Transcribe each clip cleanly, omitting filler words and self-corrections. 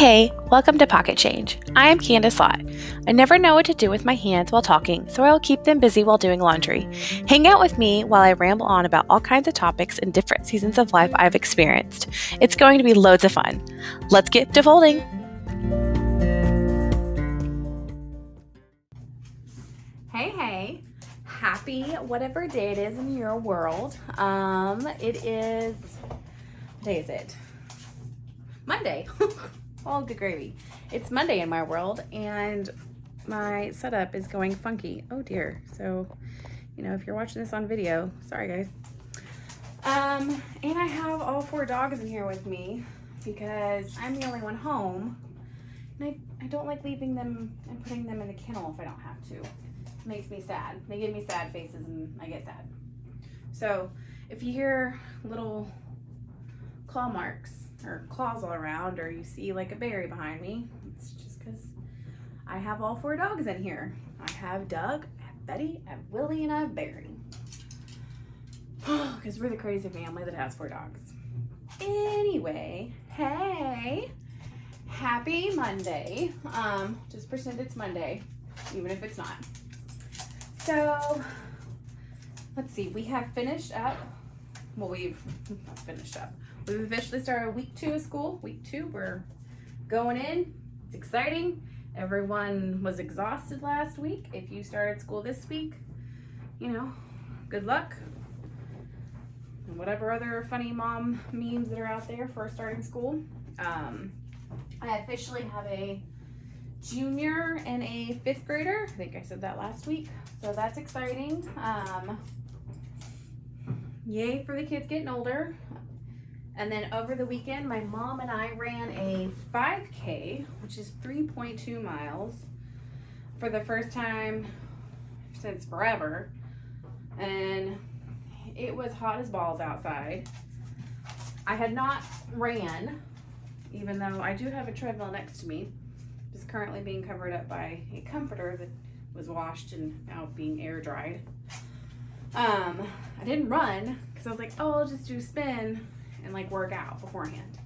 Hey, welcome to Pocket Change. I am Candace Lott. I never know what to do with my hands while talking, so I'll keep them busy while doing laundry. Hang out with me while I ramble on about all kinds of topics and different seasons of life I've experienced. It's going to be loads of fun. Let's get to folding. Hey. Happy whatever day it is in your world. It is, what day is it? Monday. Oh, good gravy. It's Monday in my world, and my setup is going funky. Oh dear. So, if you're watching this on video, sorry guys. And I have all 4 dogs in here with me because I'm the only one home. And I don't like leaving them and putting them in the kennel if I don't have to. It makes me sad. They give me sad faces and I get sad. So if you hear little claw marks or claws all around, or you see like a berry behind me, it's just because I have all 4 dogs in here. I have Doug, I have Betty, I have Willie, and I have Barry. Because we're the crazy family that has 4 dogs. Anyway, hey, happy Monday. Just pretend it's Monday, even if it's not. So, let's see, we have finished up, we've officially started week 2 of school. Week 2, we're going in. It's exciting. Everyone was exhausted last week. If you started school this week, good luck. And whatever other funny mom memes that are out there for starting school. I officially have a junior and a 5th grader. I think I said that last week. So that's exciting. Yay for the kids getting older. And then over the weekend, my mom and I ran a 5K, which is 3.2 miles, for the first time since forever. And it was hot as balls outside. I had not ran, even though I do have a treadmill next to me. It's currently being covered up by a comforter that was washed and now being air dried. I didn't run because I was like, I'll just do a spin and work out beforehand.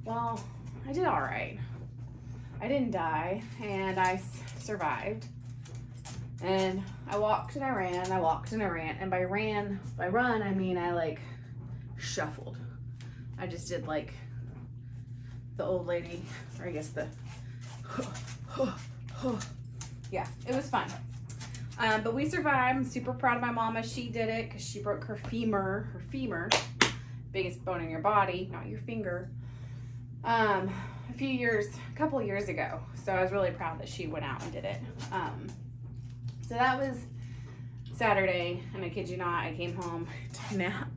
Well, I did all right. I didn't die, and I survived. And I walked and I ran, and by run, I mean I shuffled. I just did the old lady, or I guess the yeah, it was fun. But we survived. I'm super proud of my mama. She did it because she broke her femur, biggest bone in your body, not your finger, a couple of years ago. So I was really proud that she went out and did it. So that was Saturday, and I kid you not, I came home to nap,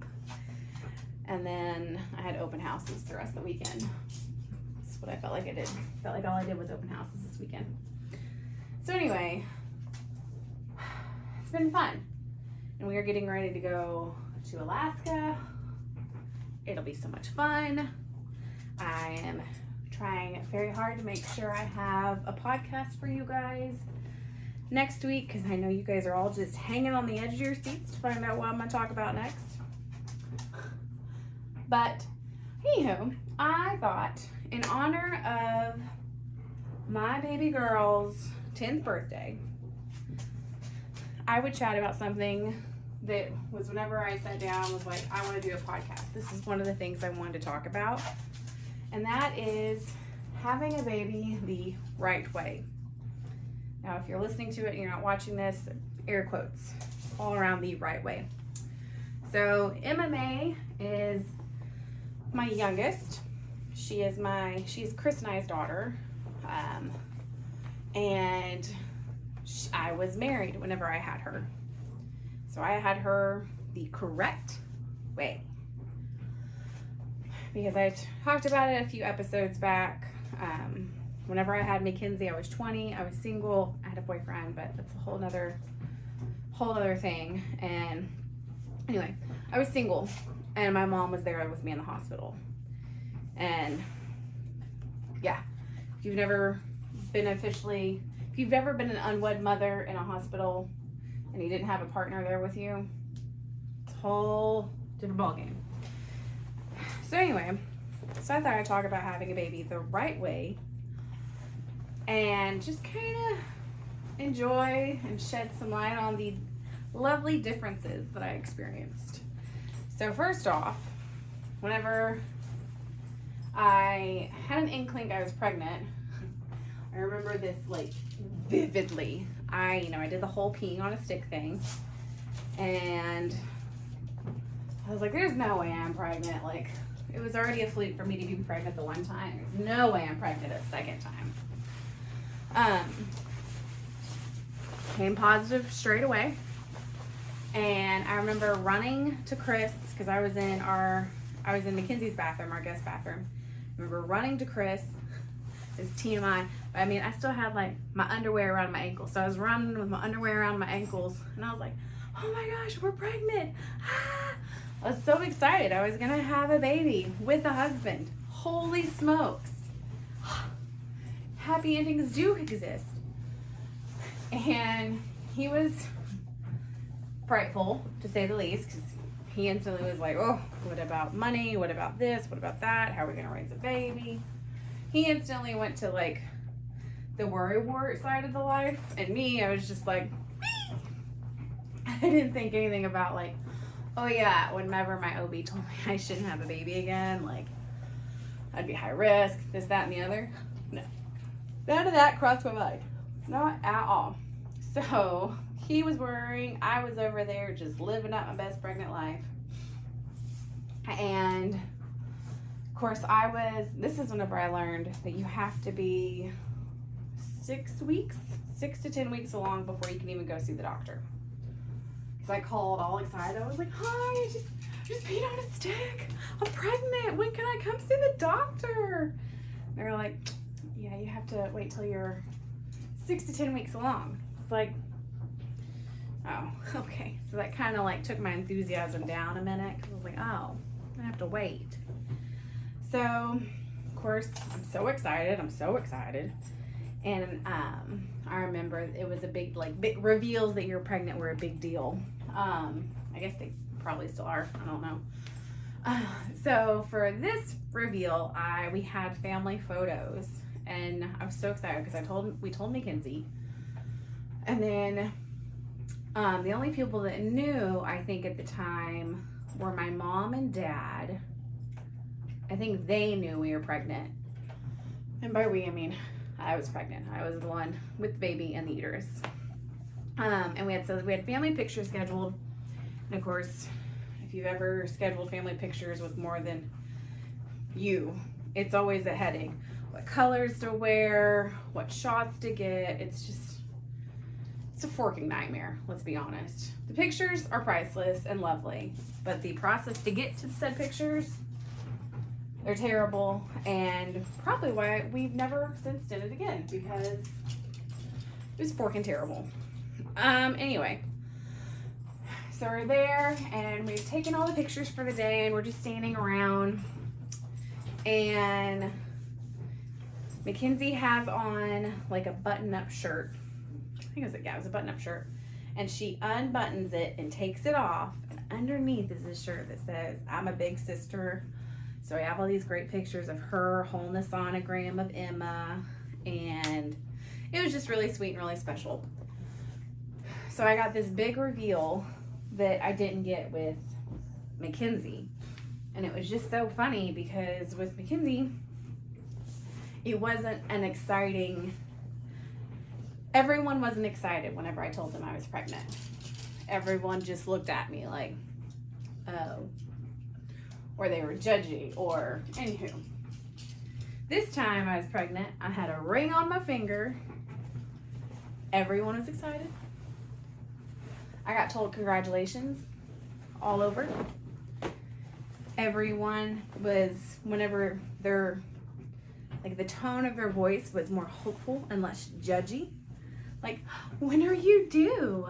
and then I had open houses the rest of the weekend. That's what I felt like I did. Felt like all I did was open houses this weekend. So anyway, it's been fun, and we are getting ready to go to Alaska. It'll be so much fun. I am trying very hard to make sure I have a podcast for you guys next week, because I know you guys are all just hanging on the edge of your seats to find out what I'm going to talk about next. But, anywho, I thought in honor of my baby girl's 10th birthday, I would chat about something that was whenever I sat down was like, I want to do a podcast. This is one of the things I wanted to talk about. And that is having a baby the right way. Now, if you're listening to it and you're not watching this, air quotes all around the right way. So Emma May is my youngest. She is Chris and I's daughter. And I was married whenever I had her. So I had her the correct way. Because I talked about it a few episodes back. Whenever I had Mackenzie, I was 20. I was single. I had a boyfriend, but that's a whole other thing. And anyway, I was single, and my mom was there with me in the hospital. And yeah, if you've never been an unwed mother in a hospital and you didn't have a partner there with you, it's a whole different ballgame. So anyway, So I thought I'd talk about having a baby the right way and just kind of enjoy and shed some light on the lovely differences that I experienced. So first off, whenever I had an inkling I was pregnant, I remember this like vividly. I did the whole peeing on a stick thing, and I was like, there's no way I'm pregnant. Like, it was already a fluke for me to be pregnant the one time. There's no way I'm pregnant a second time. Came positive straight away. And I remember running to Chris, because I was in Mackenzie's bathroom, our guest bathroom. I remember running to Chris. It's TMI. But I mean, I still had like my underwear around my ankles. So I was running with my underwear around my ankles, and I was like, oh my gosh, we're pregnant. Ah! I was so excited. I was gonna have a baby with a husband. Holy smokes. Happy endings do exist. And he was frightful, to say the least, because he instantly was like, oh, what about money? What about this? What about that? How are we gonna raise a baby? He instantly went to like the worry wart side of the life. And me, I was just like, I didn't think anything about like, oh yeah, whenever my OB told me I shouldn't have a baby again, like I'd be high risk, this, that, and the other. No. None of that crossed my mind. Not at all. So he was worrying. I was over there just living out my best pregnant life. And of course this is whenever I learned that you have to be 6 to 10 weeks along before you can even go see the doctor. I called all excited. I was like, hi, I just peed on a stick. I'm pregnant. When can I come see the doctor? And they were like, yeah, you have to wait till you're 6 to 10 weeks along. It's like, oh, okay. So that kind of like took my enthusiasm down a minute, because I was like, oh, I have to wait. So, of course, I'm so excited. And I remember it was a big reveals that you're pregnant were a big deal. I guess they probably still are. I don't know. So for this reveal, we had family photos, and I was so excited because we told Mackenzie, and then the only people that knew, I think at the time, were my mom and dad. I think they knew we were pregnant, and by we I mean I was pregnant. I was the one with the baby and the uterus. And we had family pictures scheduled. And of course, if you've ever scheduled family pictures with more than you, it's always a headache. What colors to wear, what shots to get. It's a forking nightmare, let's be honest. The pictures are priceless and lovely, but the process to get to said pictures, they're terrible, and probably why we've never since did it again, because it was forking terrible. Anyway, so we're there, and we've taken all the pictures for the day, and we're just standing around, and Mackenzie has on like a button-up shirt. I think it was a button-up shirt, and she unbuttons it and takes it off, and underneath is this shirt that says, I'm a big sister. So I have all these great pictures of her holding the sonogram of Emma, and it was just really sweet and really special. So I got this big reveal that I didn't get with Mackenzie, and it was just so funny because with Mackenzie, it wasn't an exciting, everyone wasn't excited whenever I told them I was pregnant. Everyone just looked at me like, oh, or they were judgy, or anywho. This time I was pregnant, I had a ring on my finger. Everyone was excited. I got told congratulations all over. Everyone was, whenever their, like the tone of their voice was more hopeful and less judgy. Like, when are you due?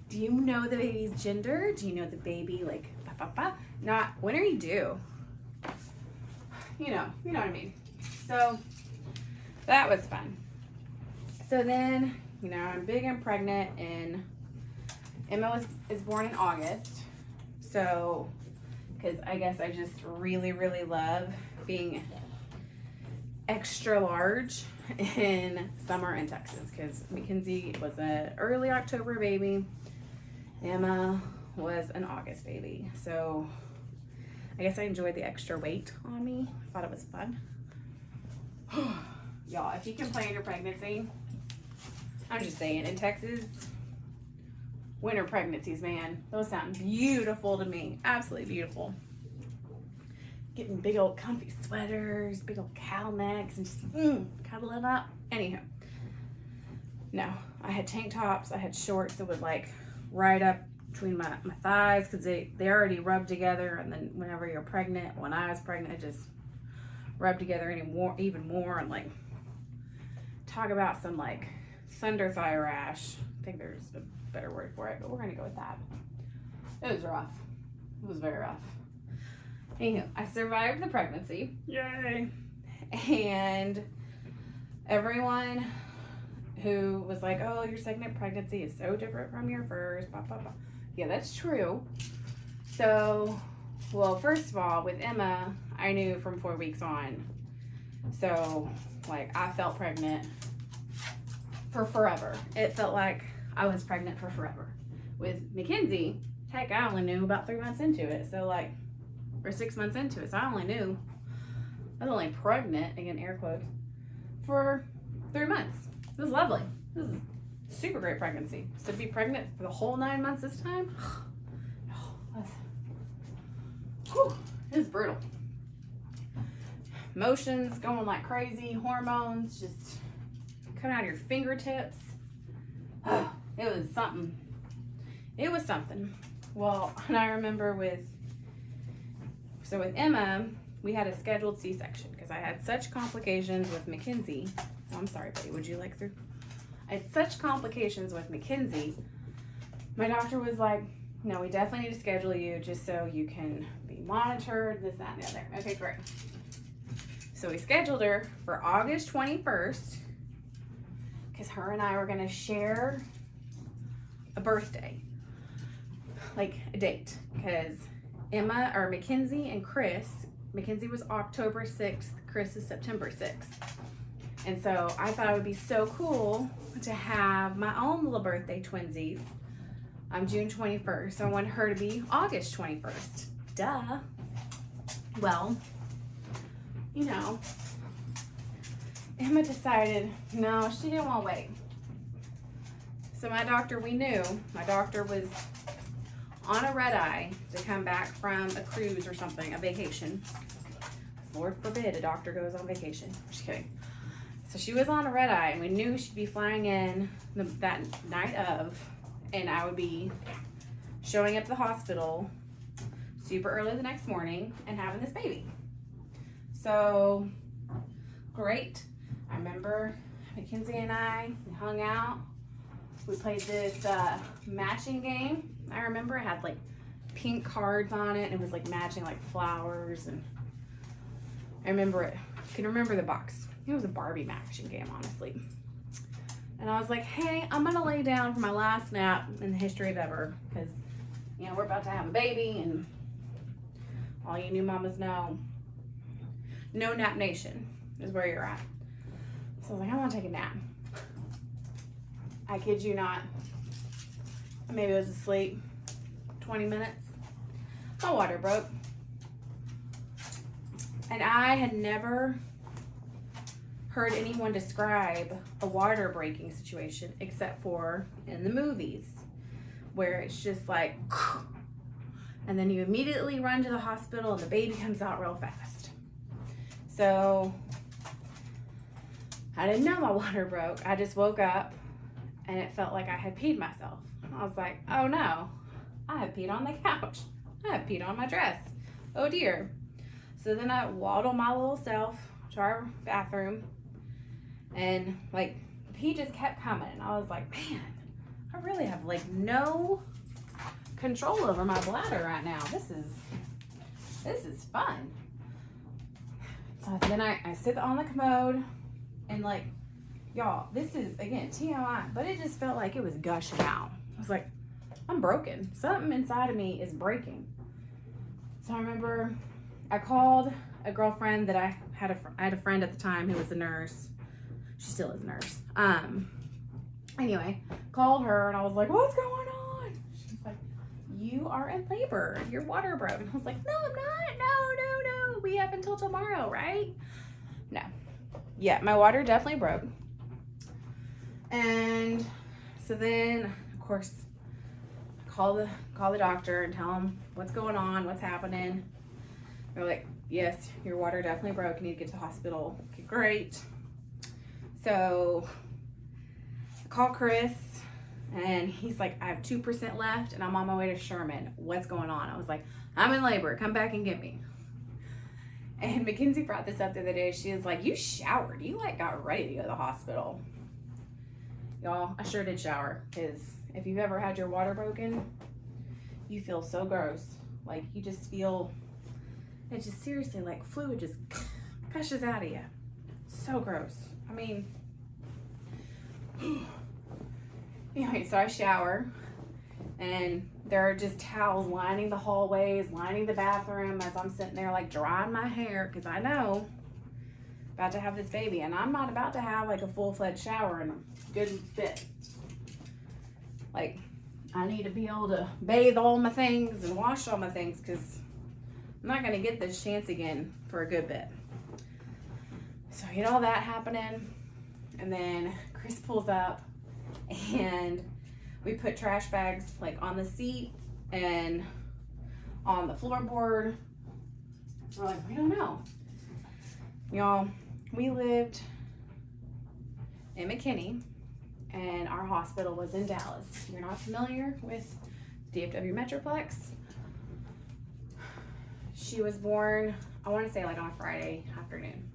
Do you know the baby's gender? Do you know the baby, like, not, when are you due? You know what I mean. So that was fun. So then, I'm big and pregnant, and Emma is born in August. So, because I guess I just really, really love being extra large in summer in Texas, because Mackenzie was an early October baby. Emma was an August baby. So I guess I enjoyed the extra weight on me. I thought it was fun. Y'all, if you can plan your pregnancy, I'm just saying, in Texas, winter pregnancies, man, those sound beautiful to me. Absolutely beautiful. Getting big old comfy sweaters, big old cow necks, and just cuddling up. Anywho, no, I had tank tops, I had shorts that would like right up between my thighs, because they already rubbed together, and then whenever you're pregnant, when I was pregnant, it just rubbed together even more, and like, talk about some like thunder thigh rash. I think there's a better word for it, but we're gonna go with that. It was rough. It was very rough. Anywho, I survived the pregnancy. Yay! And everyone who was like, oh, your second pregnancy is so different from your first, blah, blah, blah. Yeah, that's true. So, well, first of all, with Emma, I knew from 4 weeks on. So, like, I felt pregnant for forever. It felt like I was pregnant for forever. With Mackenzie, heck, I only knew about 3 months into it. So, like, or 6 months into it. So I was only pregnant, again, air quotes, for 3 months. It was lovely. This is a super great pregnancy. So to be pregnant for the whole 9 months this time, it was brutal. Emotions going like crazy, hormones just coming out of your fingertips. It was something. It was something. Well, and I remember with Emma, we had a scheduled C-section because I had such complications with Mackenzie. Oh, I'm sorry, buddy. Would you like through? I had such complications with Mackenzie. My doctor was like, no, we definitely need to schedule you just so you can be monitored, this, that, and the other. Okay, great. So we scheduled her for August 21st because her and I were going to share a birthday, like a date, because Emma, or Mackenzie and Chris, Mackenzie was October 6th, Chris is September 6th. And so I thought it would be so cool to have my own little birthday twinsies on June 21st. I wanted her to be August 21st. Duh. Well, you know, Emma decided, no, she didn't want to wait. So my doctor, we knew, my doctor was on a red eye to come back from a cruise or something, a vacation. Lord forbid a doctor goes on vacation. Just kidding. So she was on a red eye, and we knew she'd be flying in that night of, and I would be showing up at the hospital super early the next morning and having this baby. So, great. I remember Mackenzie and I hung out. We played this matching game. I remember it had like pink cards on it, and it was like matching like flowers, and I remember it. I can remember the box. It was a Barbie matching game, honestly. And I was like, hey, I'm gonna lay down for my last nap in the history of ever, because you know we're about to have a baby, and all you new mamas know, no nap nation is where you're at. So I was like, I want to take a nap. I kid you not. Maybe I was asleep 20 minutes. My water broke. And I had never heard anyone describe a water breaking situation except for in the movies, where it's just like, and then you immediately run to the hospital and the baby comes out real fast. So I didn't know my water broke. I just woke up and it felt like I had peed myself. I was like, oh no, I have peed on the couch. I have peed on my dress. Oh dear. So then I waddled my little self to our bathroom, and like pee just kept coming. And I was like, man, I really have like no control over my bladder right now. This is fun. So then I sit on the commode, and like, y'all, this is again TMI, but it just felt like it was gushing out. I was like, I'm broken. Something inside of me is breaking. So I remember I called a girlfriend that I had a friend at the time who was a nurse. She still is a nurse. Anyway, called her and I was like, what's going on? She's like, you are in labor. Your water broke. And I was like, no, I'm not. No. We have until tomorrow, right? No. Yeah, my water definitely broke. And so then, of course, call the doctor and tell him what's going on, what's happening. They're like, yes, your water definitely broke. You need to get to the hospital. Okay, great. So I call Chris and he's like, I have 2% left and I'm on my way to Sherman. What's going on? I was like, I'm in labor. Come back and get me. And Mackenzie brought this up the other day. She was like, you showered. You like got ready to go to the hospital. Y'all, I sure did shower, because if you've ever had your water broken, you feel so gross. Like you just feel, it just seriously like fluid just gushes out of you. So gross. I mean, anyway, so I shower and there are just towels lining the hallways, lining the bathroom as I'm sitting there like drying my hair, because I know about to have this baby and I'm not about to have like a full-fledged shower in a good bit. Like I need to be able to bathe all my things and wash all my things, because I'm not gonna get this chance again for a good bit. So you know, all that happening, and then Chris pulls up and we put trash bags like on the seat and on the floorboard. We're like, we don't know. Y'all, we lived in McKinney and our hospital was in Dallas. If you're not familiar with DFW Metroplex, she was born, I want to say like on a Friday afternoon.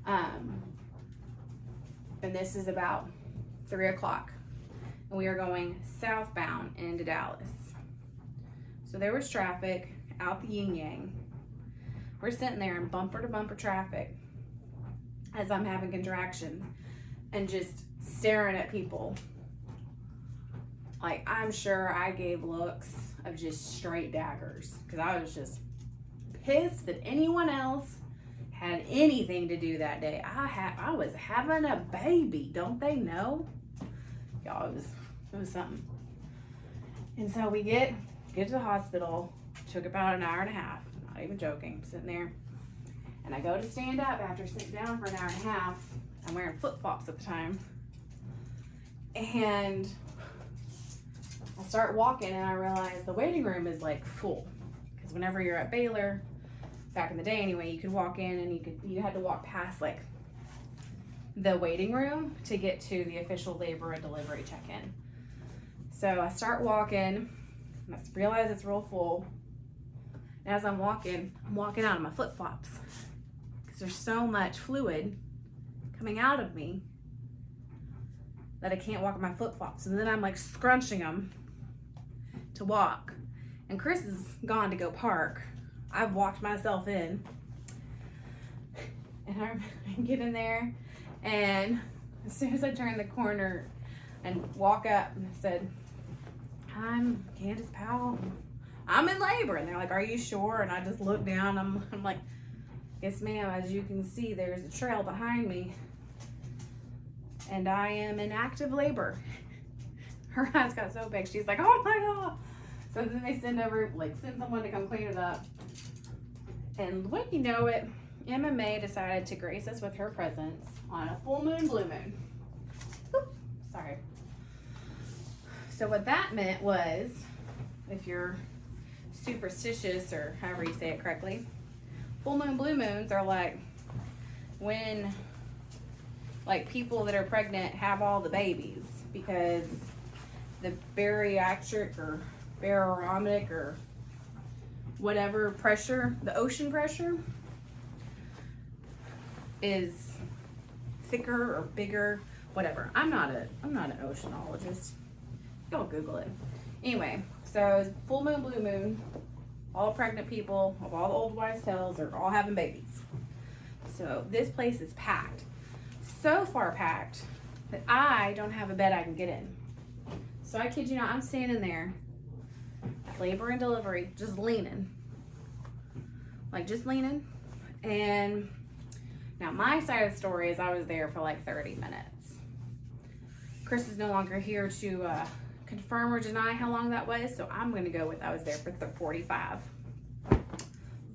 And this is about 3 o'clock. And we are going southbound into Dallas. So there was traffic out the yin yang. We're sitting there in bumper to bumper traffic as I'm having contractions and just staring at people. Like, I'm sure I gave looks of just straight daggers, because I was just pissed that anyone else had anything to do that day. I was having a baby. Don't they know? Y'all, it was something. And so we get to the hospital. Took about an hour and a half. Not even joking. I'm sitting there. And I go to stand up after sitting down for an hour and a half. I'm wearing flip-flops at the time. And I start walking and I realize the waiting room is like full. Because whenever you're at Baylor, back in the day anyway, you could walk in and you had to walk past like the waiting room to get to the official labor and delivery check-in. So I start walking and I realize it's real full. And as I'm walking out of my flip-flops because there's so much fluid coming out of me that I can't walk in my flip-flops. And then I'm like scrunching them to walk. And Chris is gone to go park. I've walked myself in. And I get in there, and as soon as I turn the corner and walk up, and I said, I'm Candace Powell. I'm in labor. And they're like, are you sure? And I just look down. I'm like, yes, ma'am. As you can see, there's a trail behind me. And I am in active labor. Her eyes got so big. She's like, oh my God. So then they send someone to come clean it up. And wouldn't you know it, MMA decided to grace us with her presence on a full moon, blue moon. Oop, sorry. So what that meant was, if you're superstitious or however you say it correctly, full moon, blue moons are like when like people that are pregnant have all the babies, because the bariatric or barometric or whatever pressure, the ocean pressure is thicker or bigger, whatever. I'm not an oceanologist. Y'all Google it. Anyway, so full moon, blue moon, all pregnant people of all the old wives' tales are all having babies. So this place is packed. So far packed that I don't have a bed I can get in. So I kid you not, I'm standing there at labor and delivery, just leaning. Like just leaning. And now my side of the story is I was there for like 30 minutes. Chris is no longer here to confirm or deny how long that was, so I'm going to go with I was there for 45.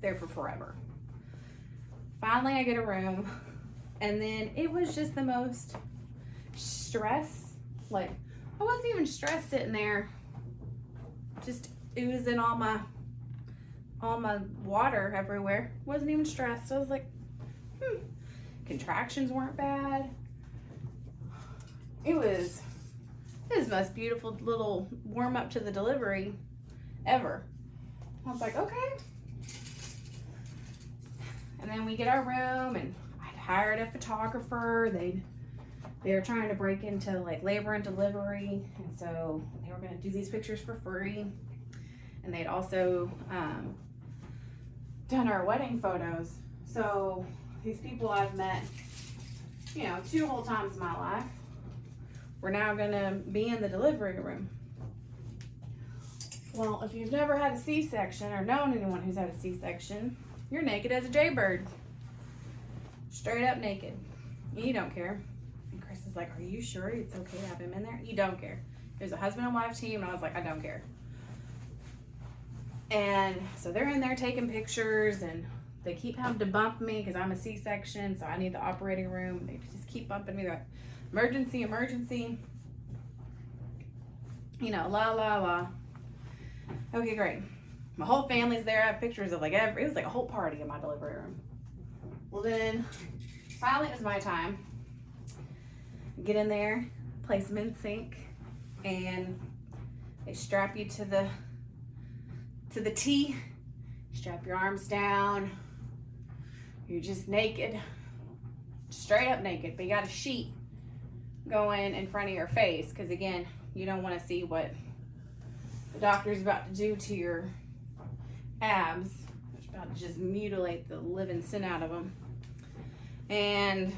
There for forever. Finally, I get a room, and then it was just the most stress. Like, I wasn't even stressed sitting there. Just oozing all my water everywhere. Wasn't even stressed. I was like, Contractions weren't bad. It was the most beautiful little warm up to the delivery ever. I was like, okay. And then we get our room, and I'd hired a photographer. They were trying to break into like labor and delivery, and so they were going to do these pictures for free. And they'd also done our wedding photos. So these people I've met, 2 whole times in my life, we're now going to be in the delivery room. Well, if you've never had a C-section or known anyone who's had a C-section, you're naked as a jaybird. Straight up naked. You don't care. And Chris is like, are you sure it's okay to have him in there? You don't care. There's a husband and wife team, and I was like, I don't care. And so they're in there taking pictures, and they keep having to bump me because I'm a C-section, so I need the operating room. They just keep bumping me. They're like, emergency. La. Okay, great. My whole family's there. I have pictures of it was like a whole party in my delivery room. Well, then finally it was my time. Get in there, place them in sync, and they strap you to the T. Strap your arms down. You're just naked, straight up naked, but you got a sheet going in front of your face because, again, you don't want to see what the doctor's about to do to your abs. It's about to just mutilate the living sin out of them. And,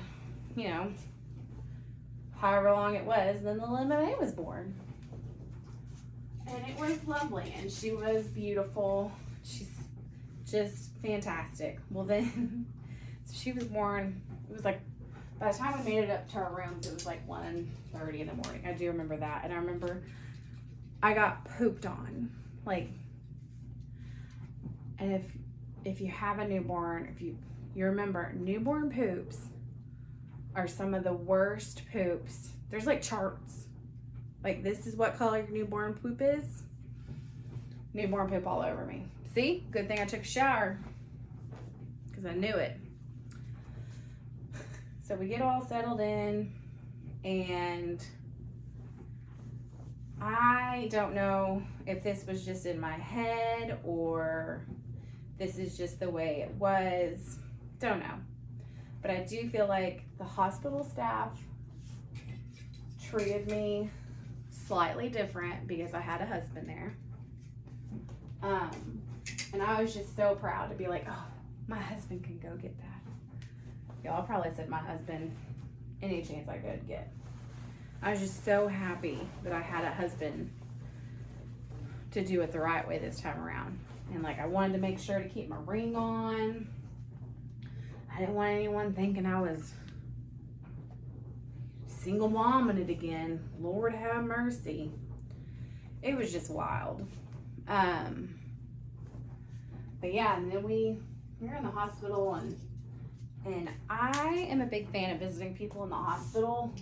however long it was, then the little May was born. And it was lovely, and she was beautiful. She's just fantastic. Well, then, so she was born, it was like, by the time we made it up to our rooms, it was like 1:30 in the morning. I do remember that. And I remember I got pooped on. And if you have a newborn, if you remember, newborn poops are some of the worst poops. There's like charts. Like, this is what color your newborn poop is. Newborn poop all over me. See? Good thing I took a shower because I knew it. So we get all settled in, and I don't know if this was just in my head or this is just the way it was. Don't know. But I do feel like the hospital staff treated me slightly different because I had a husband there. And I was just so proud to be like, oh, my husband can go get that. Y'all probably said my husband any chance I could get. I was just so happy that I had a husband to do it the right way this time around. And I wanted to make sure to keep my ring on. I didn't want anyone thinking I was single momming it again. Lord have mercy. It was just wild. But yeah, and then we were in the hospital, and I am a big fan of visiting people in the hospital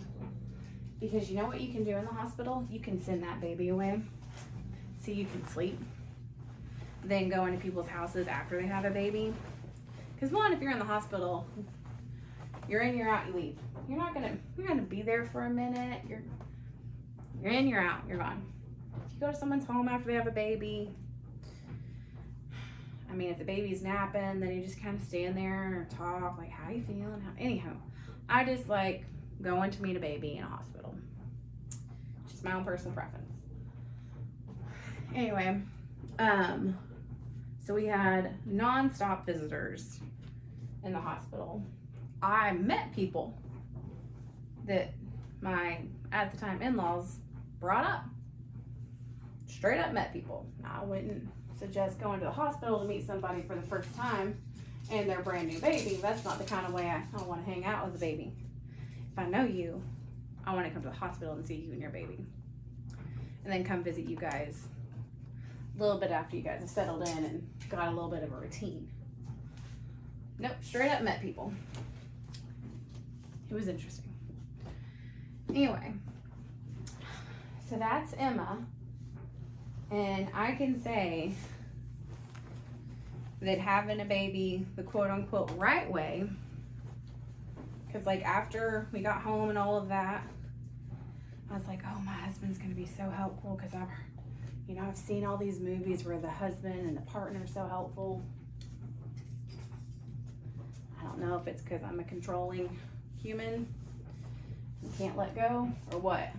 because you know what you can do in the hospital? You can send that baby away so you can sleep. Then go into people's houses after they have a baby. Because one, if you're in the hospital, you're in, you're out, you leave. You're gonna be there for a minute. You're in, you're out, you're gone. If you go to someone's home after they have a baby, I mean, if the baby's napping, then you just kind of stand there and talk, like, how you feeling? Anyhow, I just like going to meet a baby in a hospital. It's just my own personal preference. Anyway, so we had nonstop visitors in the hospital. I met people that my, at the time, in-laws brought up. Straight up met people. I wouldn't suggest going to the hospital to meet somebody for the first time and their brand new baby, that's not the kind of way I want to hang out with a baby. If I know you, I want to come to the hospital and see you and your baby. And then come visit you guys a little bit after you guys have settled in and got a little bit of a routine. Nope, straight up met people. It was interesting. Anyway, so that's Emma. And I can say that having a baby the quote unquote right way, because like after we got home and all of that, I was like, oh, my husband's gonna be so helpful, because I've seen all these movies where the husband and the partner are so helpful. I don't know if it's because I'm a controlling human and can't let go or what,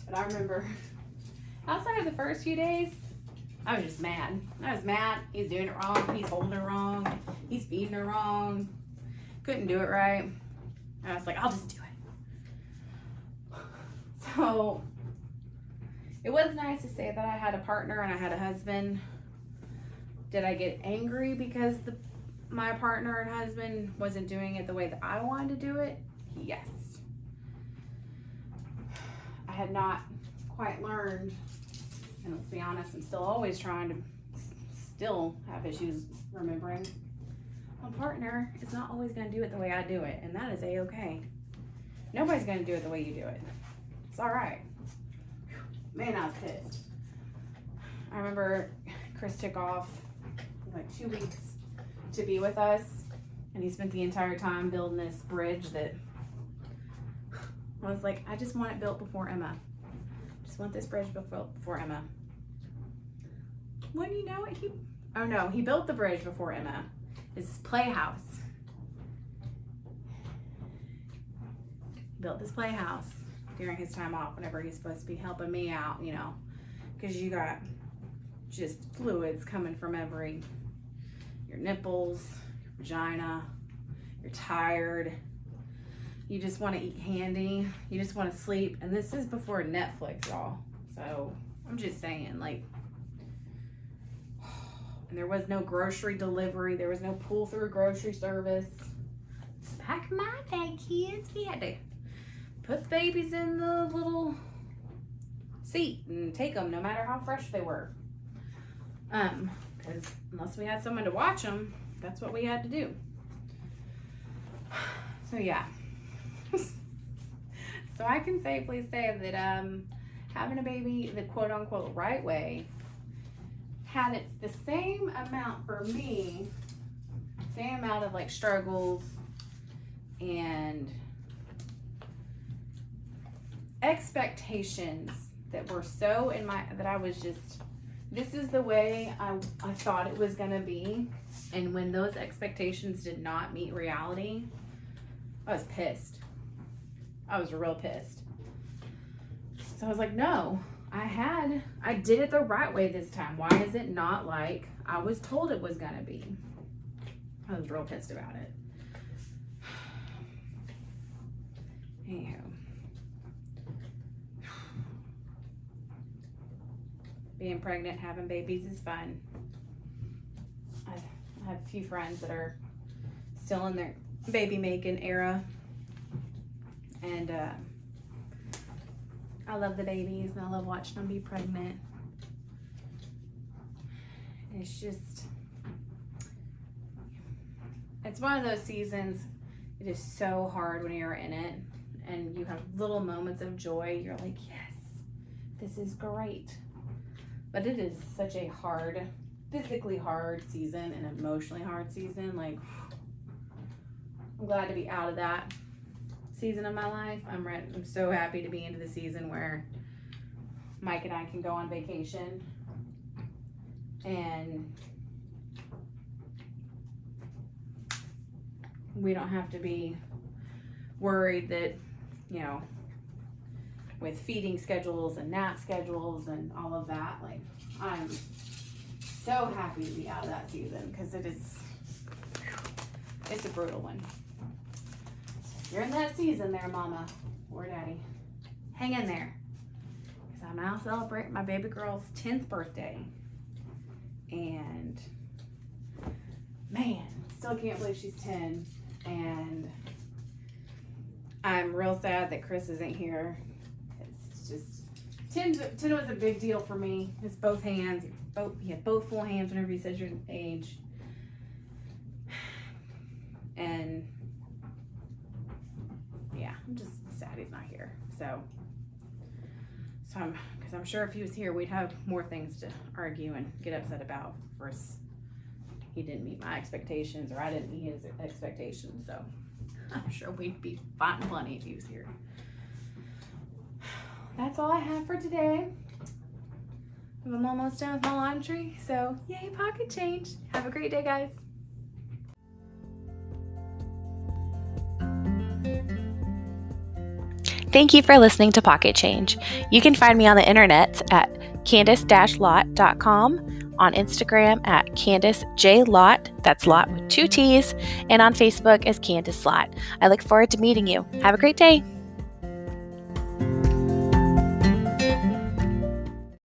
but I remember outside of the first few days, I was just mad. He's doing it wrong. He's holding her wrong. He's feeding her wrong. Couldn't do it right. And I was like, I'll just do it. So it was nice to say that I had a partner and I had a husband. Did I get angry because my partner and husband wasn't doing it the way that I wanted to do it? Yes. I had not quite learned, and let's be honest, I'm still always trying to still have issues remembering. My partner is not always going to do it the way I do it, and that is a-okay. Nobody's going to do it the way you do it. It's all right. Man, I was pissed. I remember Chris took off like 2 weeks to be with us, and he spent the entire time building this bridge that I was like, I just want it built before Emma. Just want this bridge built before Emma. When you know it, he built the bridge before Emma. This playhouse. He built this playhouse during his time off, whenever he's supposed to be helping me out, because you got just fluids coming from your nipples, your vagina, you're tired, you just want to eat candy, you just want to sleep, and this is before Netflix, y'all. So I'm just saying, like, and there was no grocery delivery, there was no pull-through grocery service. Back in my day, kids, we had to put the babies in the little seat and take them no matter how fresh they were. Because unless we had someone to watch them, that's what we had to do. So yeah. So I can safely say that having a baby the quote unquote right way had the same amount for me, same amount of like struggles and expectations that were so that I was just, this is the way I thought it was gonna be. And when those expectations did not meet reality, I was pissed. I was real pissed. So I was like, no, I did it the right way this time. Why is it not like I was told it was gonna be? I was real pissed about it. Anyhow. Being pregnant, having babies is fun. I have a few friends that are still in their baby making era, and I love the babies and I love watching them be pregnant. It's just, it's one of those seasons. It is so hard when you're in it and you have little moments of joy. You're like, yes, this is great. But it is such a hard, physically hard season and emotionally hard season. Like, I'm glad to be out of that season of my life. I'm so happy to be into the season where Mike and I can go on vacation and we don't have to be worried that, with feeding schedules and nap schedules and all of that. Like, I'm so happy to be out of that season, because it's a brutal one. You're in that season there, mama or daddy. Hang in there, because I'm now celebrating my baby girl's 10th birthday. And man, still can't believe she's 10. And I'm real sad that Chris isn't here. It's just 10 was a big deal for me. It's both hands. He had both full hands whenever he says your age. And yeah, I'm just sad he's not here. So because I'm sure if he was here, we'd have more things to argue and get upset about. First, he didn't meet my expectations, or I didn't meet his expectations. So I'm sure we'd be fighting plenty if he was here. That's all I have for today. I'm almost done with my laundry. So yay, pocket change. Have a great day, guys. Thank you for listening to Pocket Change. You can find me on the internet at Candice-Lott.com, on Instagram at Candice J. Lott, that's Lott with 2 T's, and on Facebook as Candice Lott. I look forward to meeting you. Have a great day.